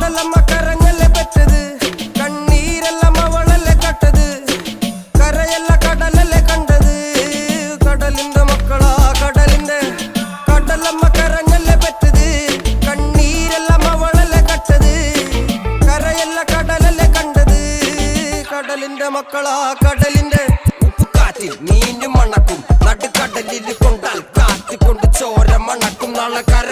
കടലമ്മ കരഞ്ഞല്ലേ പെറ്റത്, കണ്ണീരെല്ലാം അവളല്ലേ കട്ടത്, കരയല്ല കടലല്ലേ കണ്ടത്. കടലിന്റെ മക്കളാ കടലിന്റെ, കടലമ്മ കരഞ്ഞല്ലേ പെറ്റത്, കണ്ണീരെല്ലാം അവളല്ലേ കട്ടത്, കരയല്ല കടലല്ലേ കണ്ടത്. കടലിന്റെ മക്കളാ കടലിന്റെ. ഉപ്പുകാറ്റിൽ മീനും മണക്കും, നടുക്കടലിൽ കൊണ്ടാൽ കാറ്റ് കൊണ്ട് ചോര മണക്കും. നാളെ കര